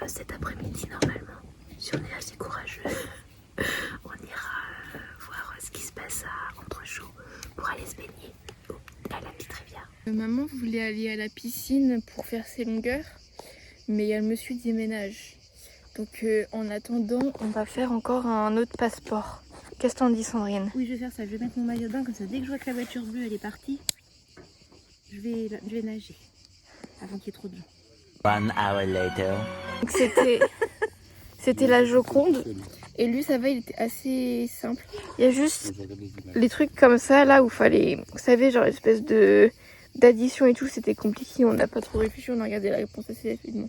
Cet après-midi, normalement, si on est assez courageux, on ira voir ce qui se passe à Entrechaux pour aller se baigner à la petite rivière. Maman voulait aller à la piscine pour faire ses longueurs, mais elle me suit déménage. Donc en attendant, on va faire encore un autre passeport. Qu'est-ce que t'en dis, Sandrine? Oui, je vais faire ça. Je vais mettre mon maillot de bain comme ça. Dès que je vois que la voiture bleue elle est partie, je vais nager avant qu'il y ait trop de gens. 1 hour later. Donc c'était la Joconde. Et lui, ça va, il était assez simple. Il y a juste les trucs comme ça, là, où fallait... Vous savez, genre, espèce d'addition et tout, c'était compliqué. On n'a pas trop réfléchi, on a regardé la réponse assez rapidement.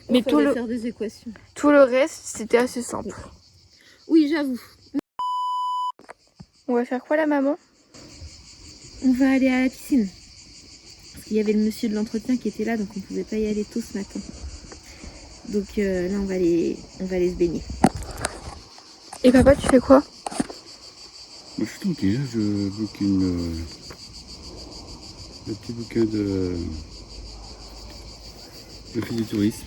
Mais faire des équations. Tout le reste, c'était assez simple. Oui, j'avoue. On va faire quoi, la maman? On va aller à la piscine. Parce qu'il y avait le monsieur de l'entretien qui était là, donc on pouvait pas y aller tôt ce matin. Donc là, on va aller se baigner. Et papa, tu fais quoi? Moi, je suis tranquille, je bouquine le petit bouquin de fil du tourisme.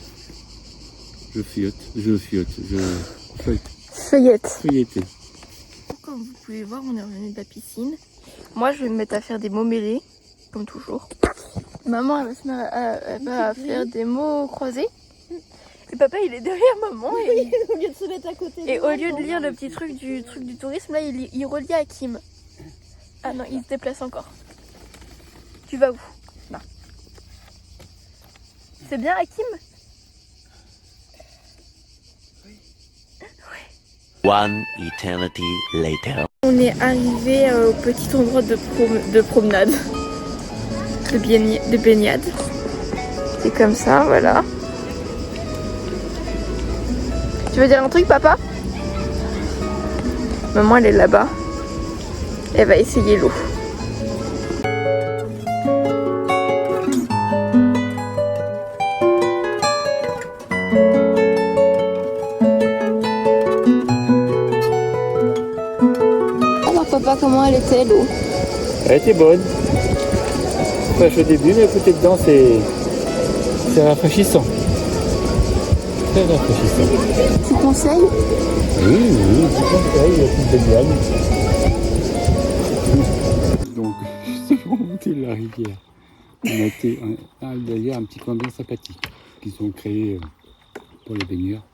Je feuillette. Comme vous pouvez voir, on est revenu de la piscine. Moi, je vais me mettre à faire des mots mêlés, comme toujours. Maman, elle va faire des mots croisés. Et papa, il est derrière maman. Et Au lieu de se mettre à côté. Et au lieu de lire le petit truc du tourisme, là, il relie à Kim. Ah non, il se déplace encore. Tu vas où? Là. C'est bien, Hakim? One eternity later. On est arrivé au petit endroit de promenade. De baignade. C'est comme ça, voilà. Tu veux dire un truc, papa? Maman, elle est là-bas. Elle va essayer l'eau. Alors, papa, comment elle était, l'eau? Elle était bonne. Fraîche au début, mais écoutez, dedans, c'est rafraîchissant. Très rafraîchissant. Tu conseilles? Oui, je conseille, il y a plus de baignade. Donc, juste pour monter la rivière, on a d'ailleurs un petit coin bien sympathique qu'ils ont créé pour les baigneurs.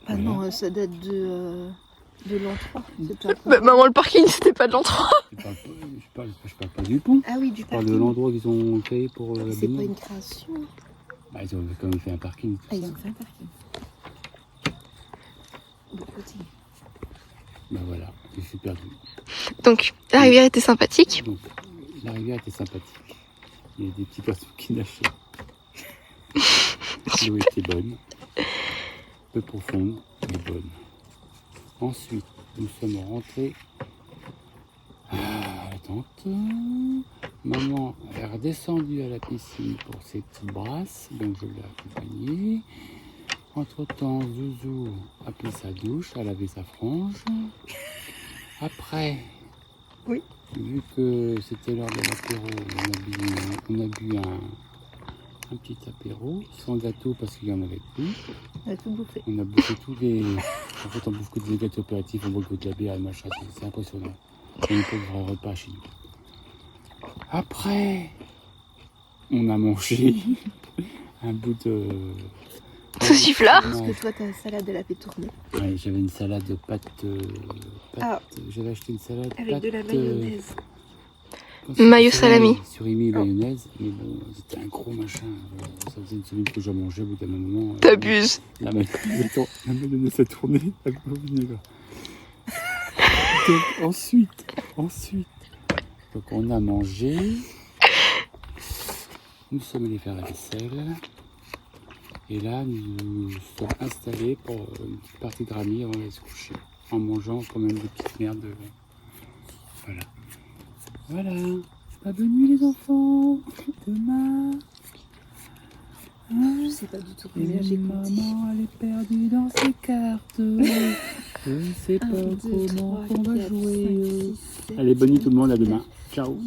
Ah voilà. Non, ça date de l'an 3. Bah, maman, le parking, c'était pas de l'an 3. Je parle pas du pont. Ah oui, du Je parle parking. de l'endroit qu'ils ont créé pour la C'est baignade. pas une création. Bah, ils ont quand même fait un parking. Ah, ils ont fait un parking. Bah voilà, je suis perdu. Donc, la rivière était sympathique. Donc, la rivière était sympathique. Il y a des petits garçons qui nageaient. L'eau était bonne. Peu profonde, mais bonne. Ensuite, nous sommes rentrés à la tente. Maman est redescendue à la piscine pour ses petites brasses, donc je l'ai accompagnée. Entre-temps, Zouzou a pris sa douche, a lavé sa frange. Après, oui, vu que c'était l'heure de l'apéro, on a bu un petit apéro, sans gâteau parce qu'il n'y en avait plus. On a tout bouffé. On a bouffé tous les... En fait, on bouffe que des gâteaux opératifs, on boit que de la bière, machin, c'est impressionnant. On ne peut pas repas chez nous. Après, on a mangé un bout de... Sauciflard. Parce que toi, ta salade, elle a fait tourner. Ouais, j'avais une salade de pâtes... Ah. J'avais acheté une salade Avec pâtes, de la mayonnaise. Mayo salami. Surimi mayonnaise, mais bon, c'était un gros machin. Ça faisait une semaine que j'en mangeais, au bout d'un moment... T'abuses. La mayonnaise a tourné avec le vinaigre. Donc ensuite, Donc on a mangé. Nous sommes allés faire la vaisselle. Et là, nous sommes installés pour une petite partie de rami avant d'aller se coucher. En mangeant quand même des petites merdes. Voilà. Voilà. Bah, bonne nuit les enfants. Demain. Je sais pas du tout combien j'ai compté. Maman, elle est perdue dans ses cartes. Je ne sais pas comment on va jouer. Allez, bonne nuit tout le monde, à demain. Ciao.